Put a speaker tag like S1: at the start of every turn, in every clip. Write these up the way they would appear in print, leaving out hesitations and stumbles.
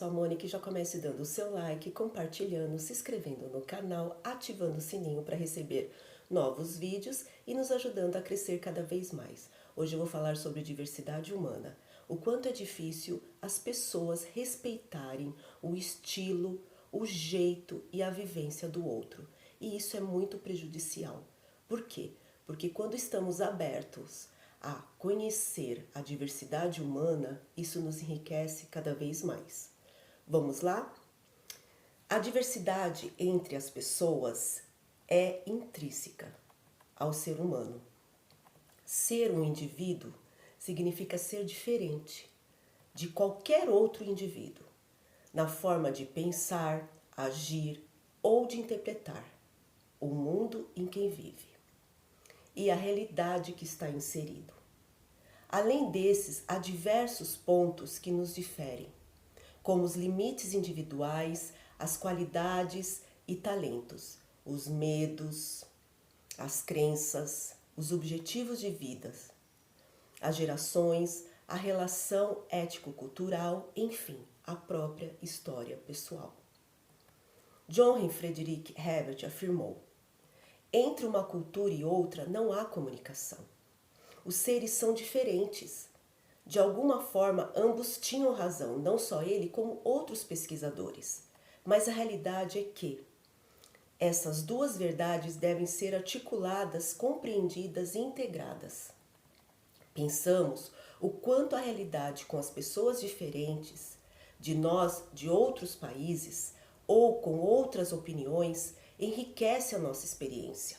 S1: Sou a Mônica, já comece dando o seu like, compartilhando, se inscrevendo no canal, ativando o sininho para receber novos vídeos e nos ajudando a crescer cada vez mais. Hoje eu vou falar sobre diversidade humana, o quanto é difícil as pessoas respeitarem o estilo, o jeito e a vivência do outro. E isso é muito prejudicial. Por quê? Porque quando estamos abertos a conhecer a diversidade humana, isso nos enriquece cada vez mais. Vamos lá? A diversidade entre as pessoas é intrínseca ao ser humano. Ser um indivíduo significa ser diferente de qualquer outro indivíduo, na forma de pensar, agir ou de interpretar o mundo em que vive e a realidade que está inserido. Além desses, há diversos pontos que nos diferem, como os limites individuais, as qualidades e talentos, os medos, as crenças, os objetivos de vida, as gerações, a relação ético-cultural, enfim, a própria história pessoal. John Frederick Herbert afirmou: entre uma cultura e outra não há comunicação. Os seres são diferentes. De alguma forma, ambos tinham razão, não só ele, como outros pesquisadores. Mas a realidade é que essas duas verdades devem ser articuladas, compreendidas e integradas. Pensamos o quanto a realidade com as pessoas diferentes, de nós, de outros países, ou com outras opiniões, enriquece a nossa experiência.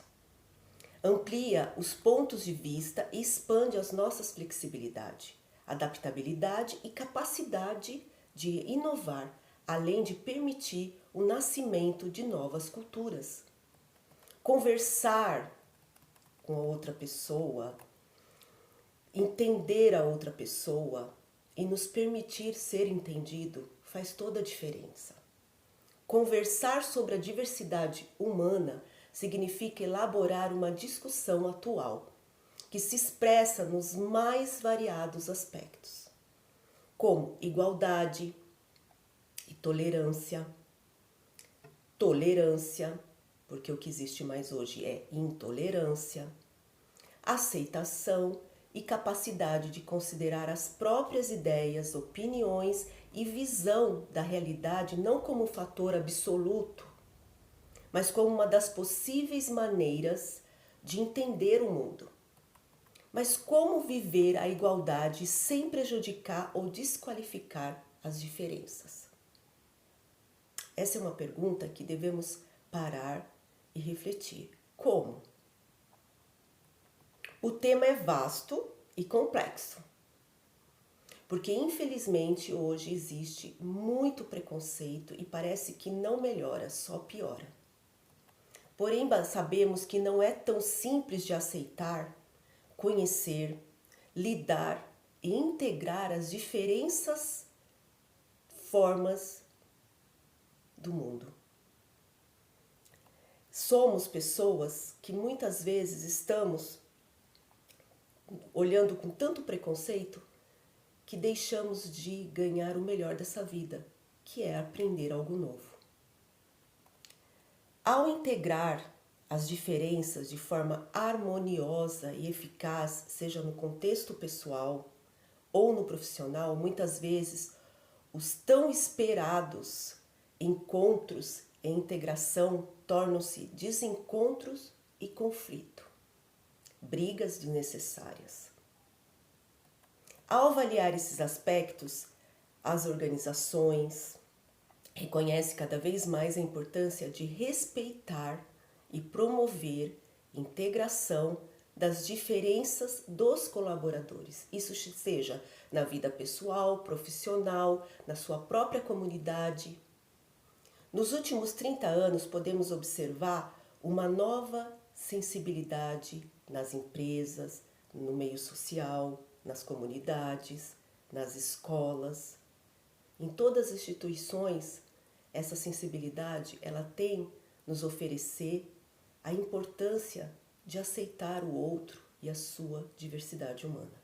S1: Amplia os pontos de vista e expande as nossas flexibilidade, adaptabilidade e capacidade de inovar, além de permitir o nascimento de novas culturas. Conversar com a outra pessoa, entender a outra pessoa e nos permitir ser entendido faz toda a diferença. Conversar sobre a diversidade humana significa elaborar uma discussão atual, que se expressa nos mais variados aspectos, como igualdade e tolerância, porque o que existe mais hoje é intolerância, aceitação e capacidade de considerar as próprias ideias, opiniões e visão da realidade não como um fator absoluto, mas como uma das possíveis maneiras de entender o mundo. Mas como viver a igualdade sem prejudicar ou desqualificar as diferenças? Essa é uma pergunta que devemos parar e refletir. Como? O tema é vasto e complexo, porque infelizmente hoje existe muito preconceito e parece que não melhora, só piora. Porém, sabemos que não é tão simples de aceitar, conhecer, lidar e integrar as diferentes formas do mundo. Somos pessoas que muitas vezes estamos olhando com tanto preconceito que deixamos de ganhar o melhor dessa vida, que é aprender algo novo. Ao integrar as diferenças de forma harmoniosa e eficaz, seja no contexto pessoal ou no profissional, muitas vezes os tão esperados encontros e integração tornam-se desencontros e conflito, brigas desnecessárias. Ao avaliar esses aspectos, as organizações reconhecem cada vez mais a importância de respeitar e promover integração das diferenças dos colaboradores. Isso seja na vida pessoal, profissional, na sua própria comunidade. Nos últimos 30 anos, podemos observar uma nova sensibilidade nas empresas, no meio social, nas comunidades, nas escolas. Em todas as instituições, essa sensibilidade ela tem nos oferecer a importância de aceitar o outro e a sua diversidade humana.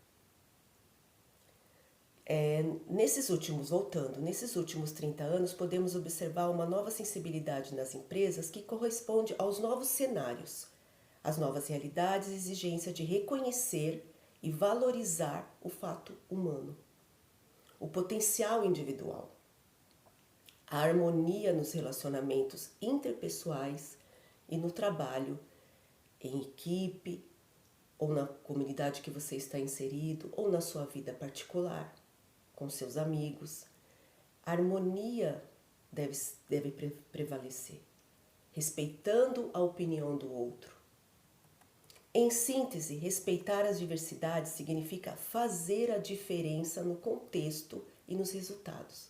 S1: Nesses últimos 30 anos, podemos observar uma nova sensibilidade nas empresas que corresponde aos novos cenários, às novas realidades e exigência de reconhecer e valorizar o fato humano, o potencial individual, a harmonia nos relacionamentos interpessoais e no trabalho, em equipe, ou na comunidade que você está inserido, ou na sua vida particular, com seus amigos. A harmonia deve prevalecer, respeitando a opinião do outro. Em síntese, respeitar as diversidades significa fazer a diferença no contexto e nos resultados.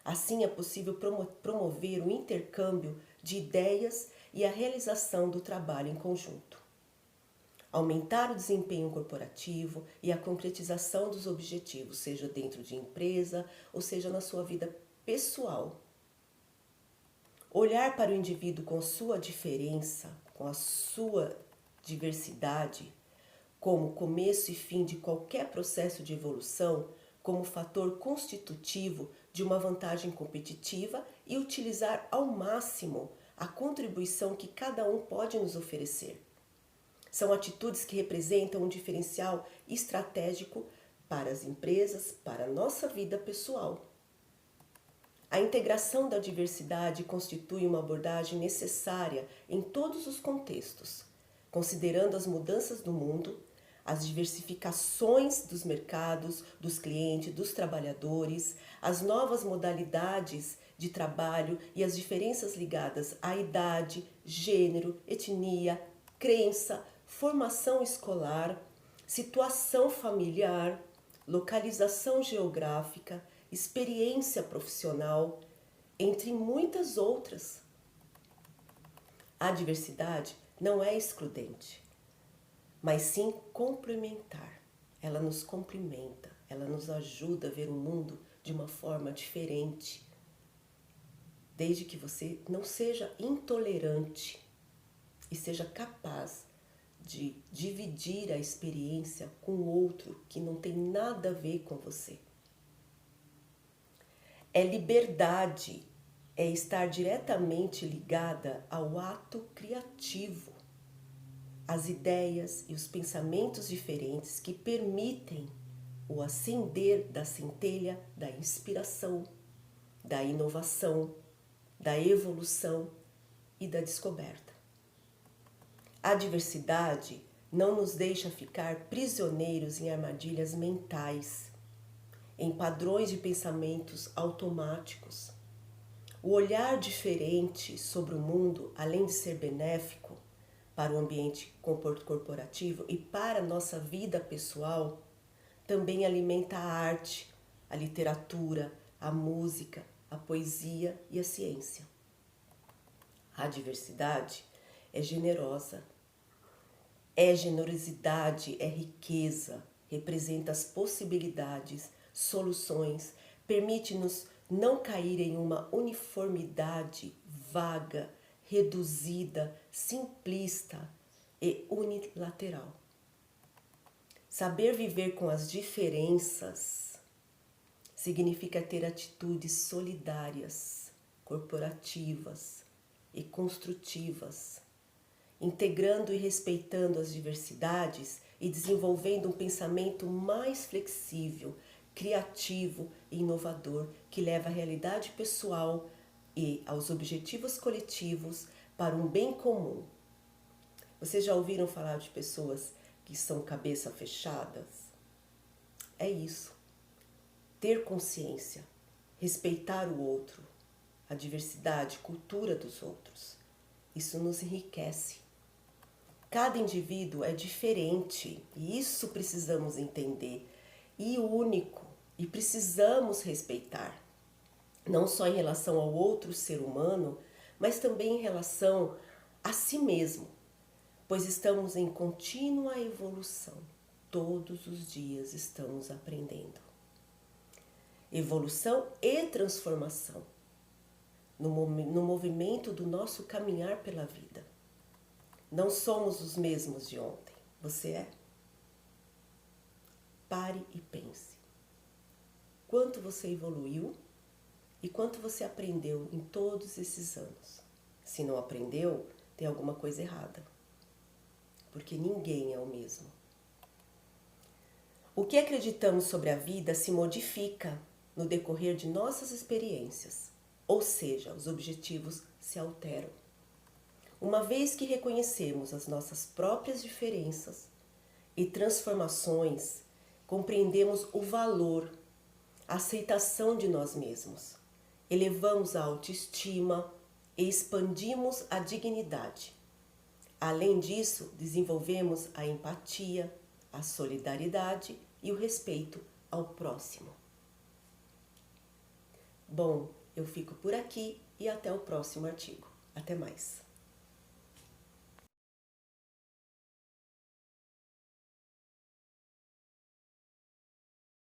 S1: Assim é possível promover o intercâmbio de ideias e a realização do trabalho em conjunto. Aumentar o desempenho corporativo e a concretização dos objetivos, seja dentro de empresa ou seja na sua vida pessoal. Olhar para o indivíduo com sua diferença, com a sua diversidade, como começo e fim de qualquer processo de evolução, como fator constitutivo de uma vantagem competitiva e utilizar ao máximo a contribuição que cada um pode nos oferecer. São atitudes que representam um diferencial estratégico para as empresas, para a nossa vida pessoal. A integração da diversidade constitui uma abordagem necessária em todos os contextos, considerando as mudanças do mundo, as diversificações dos mercados, dos clientes, dos trabalhadores, as novas modalidades de trabalho e as diferenças ligadas à idade, gênero, etnia, crença, formação escolar, situação familiar, localização geográfica, experiência profissional, entre muitas outras. A diversidade não é excludente, mas sim complementar. Ela nos complementa, ela nos ajuda a ver o mundo de uma forma diferente, desde que você não seja intolerante e seja capaz de dividir a experiência com outro que não tem nada a ver com você. É liberdade, é estar diretamente ligada ao ato criativo, às ideias e os pensamentos diferentes que permitem o acender da centelha da inspiração, da inovação, da evolução e da descoberta. A diversidade não nos deixa ficar prisioneiros em armadilhas mentais, em padrões de pensamentos automáticos. O olhar diferente sobre o mundo, além de ser benéfico para o ambiente corporativo e para a nossa vida pessoal, também alimenta a arte, a literatura, a música, a poesia e a ciência. A diversidade é generosa, é generosidade, é riqueza, representa as possibilidades, soluções, permite-nos não cair em uma uniformidade vaga, reduzida, simplista e unilateral. Saber viver com as diferenças significa ter atitudes solidárias, corporativas e construtivas, integrando e respeitando as diversidades e desenvolvendo um pensamento mais flexível, criativo e inovador que leva à realidade pessoal e aos objetivos coletivos para um bem comum. Vocês já ouviram falar de pessoas que são cabeça fechadas? É isso. Ter consciência, respeitar o outro, a diversidade, cultura dos outros. Isso nos enriquece. Cada indivíduo é diferente e isso precisamos entender. E único, e precisamos respeitar, não só em relação ao outro ser humano, mas também em relação a si mesmo, pois estamos em contínua evolução, todos os dias estamos aprendendo. Evolução e transformação no movimento do nosso caminhar pela vida. Não somos os mesmos de ontem, você é? Pare e pense. quanto você evoluiu e quanto você aprendeu em todos esses anos. Se não aprendeu, tem alguma coisa errada, porque ninguém é o mesmo. O que acreditamos sobre a vida se modifica no decorrer de nossas experiências, ou seja, os objetivos se alteram. Uma vez que reconhecemos as nossas próprias diferenças e transformações, compreendemos o valor, a aceitação de nós mesmos, elevamos a autoestima e expandimos a dignidade. Além disso, desenvolvemos a empatia, a solidariedade e o respeito ao próximo. Bom, eu fico por aqui e até o próximo artigo. Até mais!